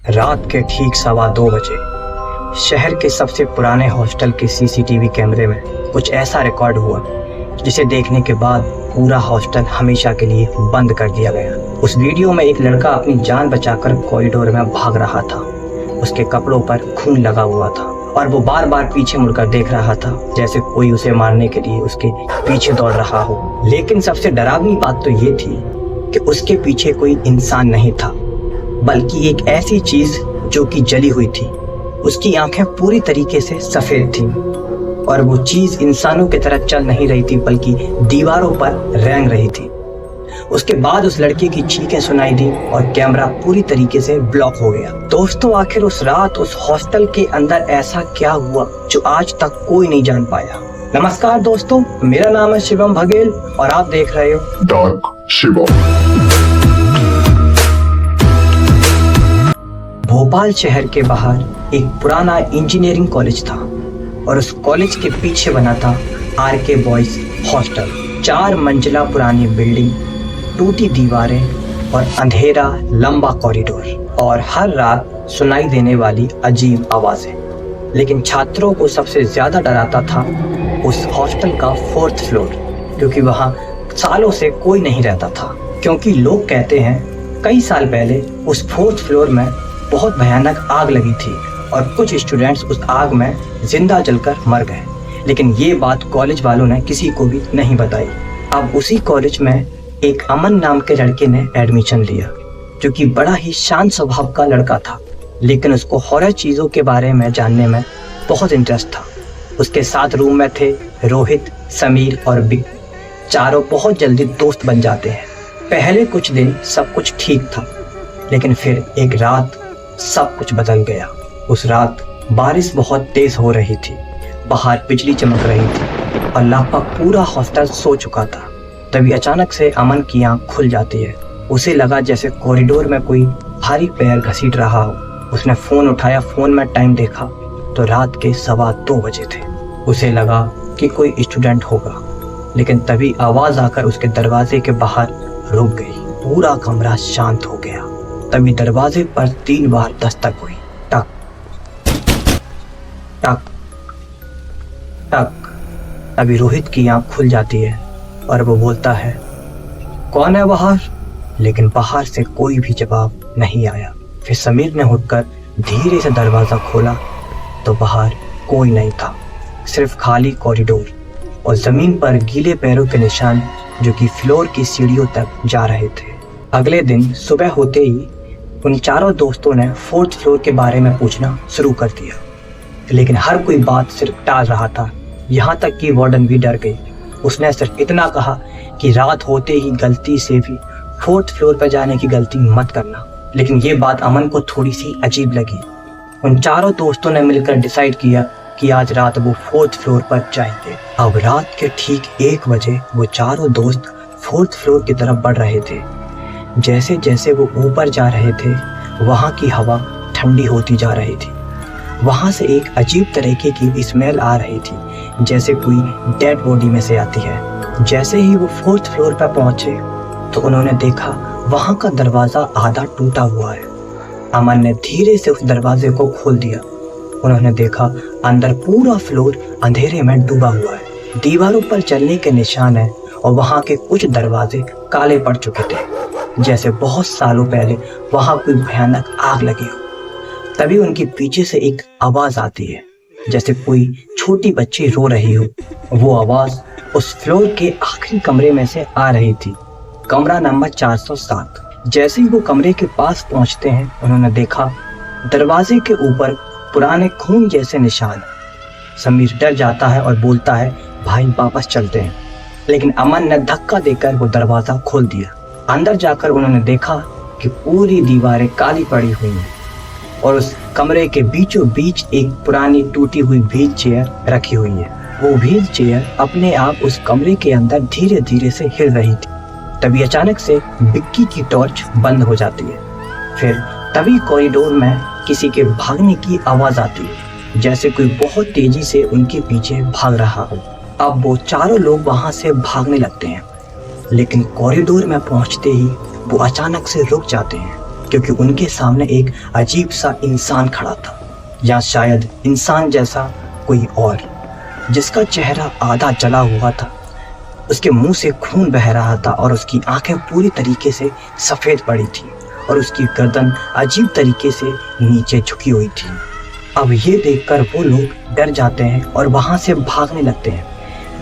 रात के ठीक 2:15 बजे शहर के सबसे पुराने हॉस्टल के सीसीटीवी कैमरे में कुछ ऐसा रिकॉर्ड हुआ जिसे देखने के बाद पूरा हॉस्टल हमेशा के लिए बंद कर दिया गया। उस वीडियो में एक लड़का अपनी जान बचाकर कॉरिडोर में भाग रहा था। उसके कपड़ों पर खून लगा हुआ था और वो बार बार पीछे मुड़कर देख रहा था, जैसे कोई उसे मारने के लिए उसके पीछे दौड़ रहा हो। लेकिन सबसे डरावनी बात तो ये थी कि उसके पीछे कोई इंसान नहीं था, बल्कि एक ऐसी चीज जो कि जली हुई थी। उसकी आंखें पूरी तरीके से सफेद थीं और वो चीज इंसानों की तरह चल नहीं रही थी, बल्कि दीवारों पर रेंग रही थी। उसके बाद उस लड़के की चीखें सुनाई दी और कैमरा पूरी तरीके से ब्लॉक हो गया। दोस्तों, आखिर उस रात उस हॉस्टल के अंदर ऐसा क्या हुआ जो आज तक कोई नहीं जान पाया। नमस्कार दोस्तों, मेरा नाम है शिवम बघेल और आप देख रहे हो डार्क शिवम। भोपाल शहर के बाहर एक पुराना इंजीनियरिंग कॉलेज था और उस कॉलेज के पीछे बना था आरके बॉयज हॉस्टल। 4 मंजिला पुरानी बिल्डिंग, टूटी दीवारें और अंधेरा लंबा कॉरिडोर और हर रात सुनाई देने वाली अजीब आवाजें। लेकिन छात्रों को सबसे ज्यादा डराता था उस हॉस्टल का 4th फ्लोर, क्योंकि वहां सालों से कोई नहीं रहता था। क्योंकि लोग कहते हैं कई साल पहले उस 4th फ्लोर में बहुत भयानक आग लगी थी और कुछ स्टूडेंट्स उस आग में जिंदा जलकर मर गए। लेकिन ये बात कॉलेज वालों ने किसी को भी नहीं बताई। अब उसी कॉलेज में एक अमन नाम के लड़के ने एडमिशन लिया, जो कि बड़ा ही शांत स्वभाव का लड़का था, लेकिन उसको हॉरर चीजों के बारे में जानने में बहुत इंटरेस्ट था। उसके साथ रूम में थे रोहित, समीर और बिग। चारों बहुत जल्दी दोस्त बन जाते हैं। पहले कुछ दिन सब कुछ ठीक था, लेकिन फिर एक रात सब कुछ बदल गया। उस रात बारिश बहुत तेज हो रही थी, बाहर बिजली चमक रही थी और लगभग पूरा हॉस्टल सो चुका था। तभी अचानक से अमन की आंख खुल जाती है। उसे लगा जैसे कॉरिडोर में कोई भारी पैर घसीट रहा हो। उसने फोन उठाया, फोन में टाइम देखा तो रात के 2:15 बजे थे। उसे लगा कि कोई स्टूडेंट होगा, लेकिन तभी आवाज आकर उसके दरवाजे के बाहर रुक गई। पूरा कमरा शांत हो गया। तभी दरवाजे पर 3 बार दस्तक हुई, टक टक टक। तभी रोहित की आंख खुल जाती है और वो बोलता है, कौन है बाहर? लेकिन बाहर से कोई भी जवाब नहीं आया। फिर समीर ने उठकर धीरे से दरवाजा खोला तो बाहर कोई नहीं था, सिर्फ खाली कॉरिडोर और जमीन पर गीले पैरों के निशान जो कि फ्लोर की सीढ़ियों तक जा रहे थे। अगले दिन सुबह होते ही उन चारों दोस्तों ने 4th फ्लोर के बारे में पूछना शुरू कर दिया, लेकिन हर कोई बात सिर्फ टाल रहा था। यहाँ तक कि वार्डन भी डर गई। उसने सिर्फ इतना कहा कि रात होते ही गलती से भी 4th फ्लोर पर जाने की गलती मत करना। लेकिन ये बात अमन को थोड़ी सी अजीब लगी। उन चारों दोस्तों ने मिलकर डिसाइड किया कि आज रात वो 4th फ्लोर पर जाएंगे। अब रात के ठीक 1 बजे वो चारों दोस्त 4th फ्लोर की तरफ बढ़ रहे थे। जैसे जैसे वो ऊपर जा रहे थे, वहाँ की हवा ठंडी होती जा रही थी। वहाँ से एक अजीब तरीके की स्मेल आ रही थी, जैसे कोई डेड बॉडी में से आती है। जैसे ही वो 4th फ्लोर पर पहुंचे तो उन्होंने देखा वहाँ का दरवाजा आधा टूटा हुआ है। अमन ने धीरे से उस दरवाजे को खोल दिया। उन्होंने देखा अंदर पूरा फ्लोर अंधेरे में डूबा हुआ है। दीवारों पर चलने के निशान है और वहाँ के कुछ दरवाजे काले पड़ चुके थे, जैसे बहुत सालों पहले वहां कोई भयानक आग लगी हो। तभी उनके पीछे से एक आवाज आती है, जैसे कोई छोटी बच्ची रो रही हो। वो आवाज उस फ्लोर के आखिरी कमरे में से आ रही थी, कमरा नंबर 407। जैसे ही वो कमरे के पास पहुंचते हैं, उन्होंने देखा दरवाजे के ऊपर पुराने खून जैसे निशान। समीर डर जाता है और बोलता है, भाई वापस चलते हैं। लेकिन अमन ने धक्का देकर वो दरवाजा खोल दिया। अंदर जाकर उन्होंने देखा कि पूरी दीवारें काली पड़ी हुई हैं और उस कमरे के बीचों बीच एक पुरानी टूटी हुई व्हील चेयर रखी हुई है। वो व्हील चेयर अपने आप उस कमरे के अंदर धीरे धीरे से हिल रही थी। तभी अचानक से बिक्की की टॉर्च बंद हो जाती है। फिर तभी कॉरिडोर में किसी के भागने की आवाज आती है, जैसे कोई बहुत तेजी से उनके पीछे भाग रहा हो। अब वो चारों लोग वहां से भागने लगते हैं, लेकिन कॉरिडोर में पहुंचते ही वो अचानक से रुक जाते हैं क्योंकि उनके सामने एक अजीब सा इंसान खड़ा था, या शायद इंसान जैसा कोई और, जिसका चेहरा आधा जला हुआ था। उसके मुंह से खून बह रहा था और उसकी आंखें पूरी तरीके से सफ़ेद पड़ी थी और उसकी गर्दन अजीब तरीके से नीचे झुकी हुई थी। अब ये देखकर वो लोग डर जाते हैं और वहाँ से भागने लगते हैं।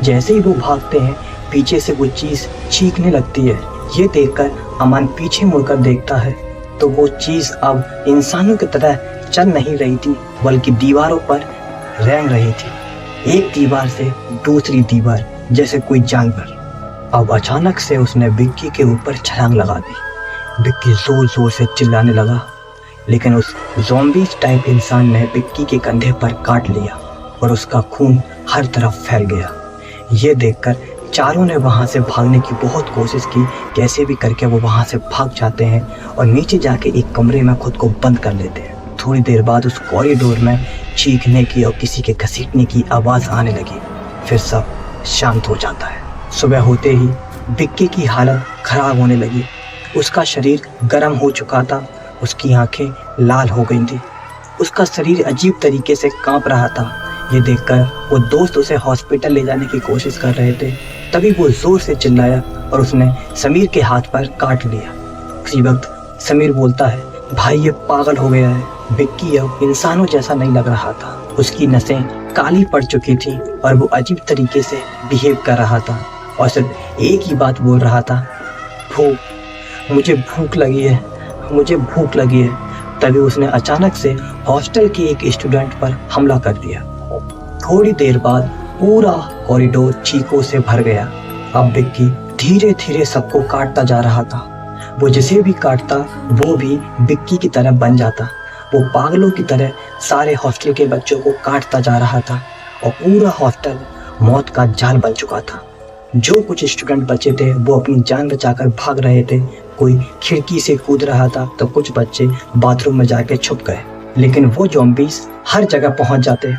जैसे ही वो भागते हैं, पीछे से वो चीज़ चीखने लगती है। ये देखकर अमन पीछे मुड़कर देखता है तो वो चीज़ अब इंसानों की तरह चल नहीं रही थी, बल्कि दीवारों पर रेंग रही थी, एक दीवार से दूसरी दीवार, जैसे कोई जानवर। अब अचानक से उसने बिक्की के ऊपर छलांग लगा दी। बिक्की जोर जोर से चिल्लाने लगा, लेकिन उस ज़ॉम्बीज़ टाइप इंसान ने बिक्की के कंधे पर काट लिया और उसका खून हर तरफ फैल गया। ये देखकर चारों ने वहाँ से भागने की बहुत कोशिश की। कैसे भी करके वो वहाँ से भाग जाते हैं और नीचे जाके एक कमरे में खुद को बंद कर लेते हैं। थोड़ी देर बाद उस कॉरिडोर में चीखने की और किसी के घसीटने की आवाज़ आने लगी। फिर सब शांत हो जाता है। सुबह होते ही बिक्की की हालत खराब होने लगी। उसका शरीर गर्म हो चुका था, उसकी आंखें लाल हो गई थी, उसका शरीर अजीब तरीके से कांप रहा था। ये देखकर वो दोस्त उसे हॉस्पिटल ले जाने की कोशिश कर रहे थे। तभी वो जोर से चिल्लाया और उसने समीर के हाथ पर काट लिया। उसी वक्त समीर बोलता है, भाई ये पागल हो गया है। बिक्की अब इंसानों जैसा नहीं लग रहा था, उसकी नसें काली पड़ चुकी थी और वो अजीब तरीके से बिहेव कर रहा था और सिर्फ एक ही बात बोल रहा था, भूख, मुझे भूख लगी है, मुझे भूख लगी है। तभी उसने अचानक से हॉस्टल के एक स्टूडेंट पर हमला कर दिया। थोड़ी देर बाद पूरा कॉरिडोर चीखों से भर गया। अब बिक्की धीरे धीरे सबको काटता जा रहा था। वो जिसे भी काटता वो भी बिक्की की तरह बन जाता। वो पागलों की तरह सारे हॉस्टल के बच्चों को काटता जा रहा था और पूरा हॉस्टल मौत का जाल बन चुका था। जो कुछ स्टूडेंट बचे थे वो अपनी जान बचाकर भाग रहे थे। कोई खिड़की से कूद रहा था तो कुछ बच्चे बाथरूम में जाके छुप गए। लेकिन वो ज़ॉम्बीज़ हर जगह पहुंच जाते।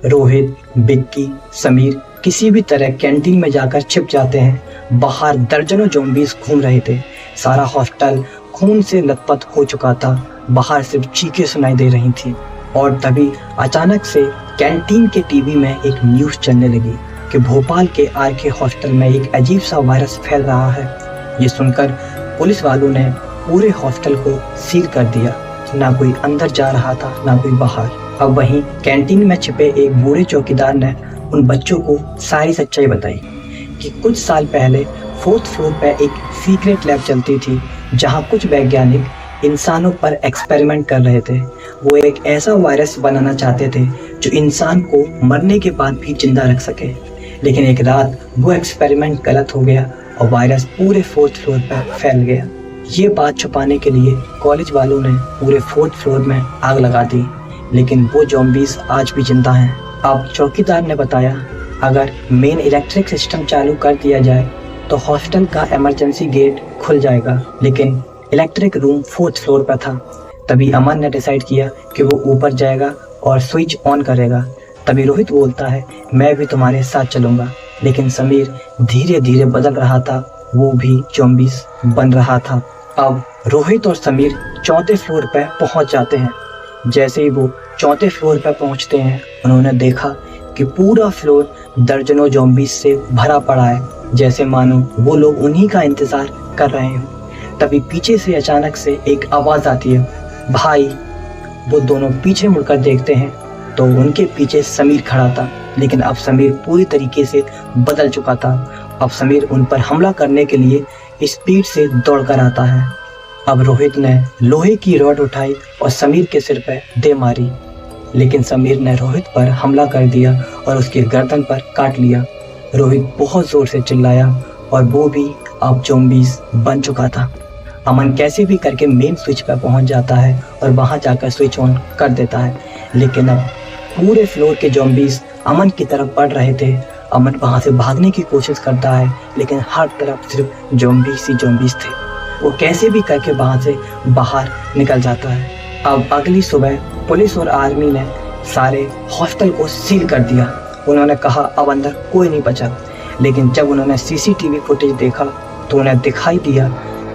रोहित, बिक्की, समीर किसी भी तरह कैंटीन में जाकर छिप जाते हैं। बाहर दर्जनों ज़ॉम्बीज़ घूम रहे थे। सारा हॉस्टल खून से लथपथ हो चुका था। बाहर सिर्फ चीखें सुनाई दे रही थी। और तभी अचानक से कैंटीन के टीवी में एक न्यूज़ चलने लगी कि भोपाल के आरके हॉस्टल में एक अजीब सा वायरस फैल रहा है। ये सुनकर पुलिस वालों ने पूरे हॉस्टल को सील कर दिया। ना कोई अंदर जा रहा था, ना कोई बाहर। अब वहीं कैंटीन में छिपे एक बूढ़े चौकीदार ने उन बच्चों को सारी सच्चाई बताई कि कुछ साल पहले 4th फ्लोर पर एक सीक्रेट लैब चलती थी, जहां कुछ वैज्ञानिक इंसानों पर एक्सपेरिमेंट कर रहे थे। वो एक ऐसा वायरस बनाना चाहते थे जो इंसान को मरने के बाद भी जिंदा रख सके। लेकिन एक रात वो एक्सपेरिमेंट गलत हो गया और वायरस पूरे 4th फ्लोर पर फैल गया। ये बात छुपाने के लिए कॉलेज वालों ने पूरे 4th फ्लोर में आग लगा दी, लेकिन वो ज़ॉम्बीज़ आज भी जिंदा हैं। अब चौकीदार ने बताया, अगर मेन इलेक्ट्रिक सिस्टम चालू कर दिया जाए तो हॉस्टल का इमरजेंसी गेट खुल जाएगा। लेकिन इलेक्ट्रिक रूम 4th फ्लोर पर था। तभी अमन ने डिसाइड किया कि वो ऊपर जाएगा और स्विच ऑन करेगा। तभी रोहित बोलता है, मैं भी तुम्हारे साथ चलूँगा। लेकिन समीर धीरे धीरे बदल रहा था, वो भी ज़ॉम्बीज़ बन रहा था। अब रोहित और समीर 4th फ्लोर पर पहुंच जाते हैं। जैसे ही वो 4th फ्लोर पर पहुंचते हैं, उन्होंने देखा कि पूरा फ्लोर दर्जनों ज़ॉम्बीज़ से भरा पड़ा है, जैसे मानो वो लोग उन्हीं का इंतज़ार कर रहे हों। तभी पीछे से अचानक से एक आवाज़ आती है, भाई। वो दोनों पीछे मुड़कर देखते हैं तो उनके पीछे समीर खड़ा था। लेकिन अब समीर पूरी तरीके से बदल चुका था। अब समीर उन पर हमला करने के लिए स्पीड से दौड़कर आता है। अब रोहित ने लोहे की रॉड उठाई और समीर के सिर पर दे मारी, लेकिन समीर ने रोहित पर हमला कर दिया और उसके गर्दन पर काट लिया। रोहित बहुत जोर से चिल्लाया और वो भी अब ज़ॉम्बीज़ बन चुका था। अमन कैसे भी करके मेन स्विच पर पहुंच जाता है और वहां जाकर स्विच ऑन कर देता है। लेकिन अब पूरे फ्लोर के ज़ॉम्बीज़ अमन की तरफ बढ़ रहे थे। अमन वहां से भागने की कोशिश करता है, लेकिन हर तरफ सिर्फ ज़ॉम्बीज़ ही ज़ॉम्बीज़ थे। वो कैसे भी करके वहां से बाहर निकल जाता है। अब अगली सुबह पुलिस और आर्मी ने सारे हॉस्टल को सील कर दिया। उन्होंने कहा अब अंदर कोई नहीं बचा। लेकिन जब उन्होंने CCTV फुटेज देखा तो उन्हें दिखाई दिया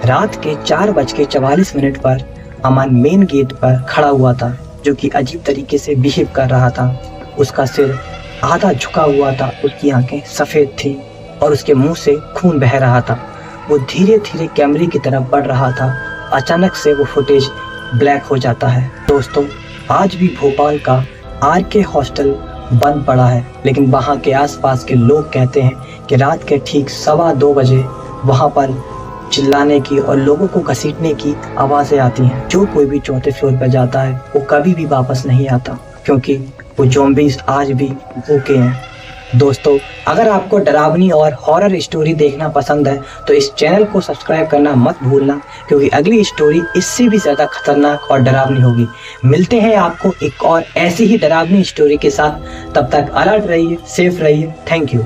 रात के 4:44 पर अमन मेन गेट पर खड़ा हुआ था, जो कि अजीब तरीके से बिहेव कर रहा था। उसका सिर आधा झुका हुआ था, उसकी आंखें सफ़ेद थी और उसके मुंह से खून बह रहा था। वो धीरे धीरे कैमरे की तरफ बढ़ रहा था। अचानक से वो फुटेज ब्लैक हो जाता है। दोस्तों, आज भी भोपाल का RK हॉस्टल बंद पड़ा है, लेकिन वहाँ के आसपास के लोग कहते हैं कि रात के ठीक 2:15 बजे वहाँ पर चिल्लाने की और लोगों को घसीटने की आवाज़ें आती हैं। जो कोई भी 4थे फ्लोर पर जाता है वो कभी भी वापस नहीं आता, क्योंकि वो ज़ॉम्बीज़ आज भी भूखे हैं। दोस्तों, अगर आपको डरावनी और हॉरर स्टोरी देखना पसंद है तो इस चैनल को सब्सक्राइब करना मत भूलना, क्योंकि अगली स्टोरी इससे भी ज़्यादा खतरनाक और डरावनी होगी। मिलते हैं आपको एक और ऐसी ही डरावनी स्टोरी के साथ। तब तक अलर्ट रहिए, सेफ रहिए। Thank you.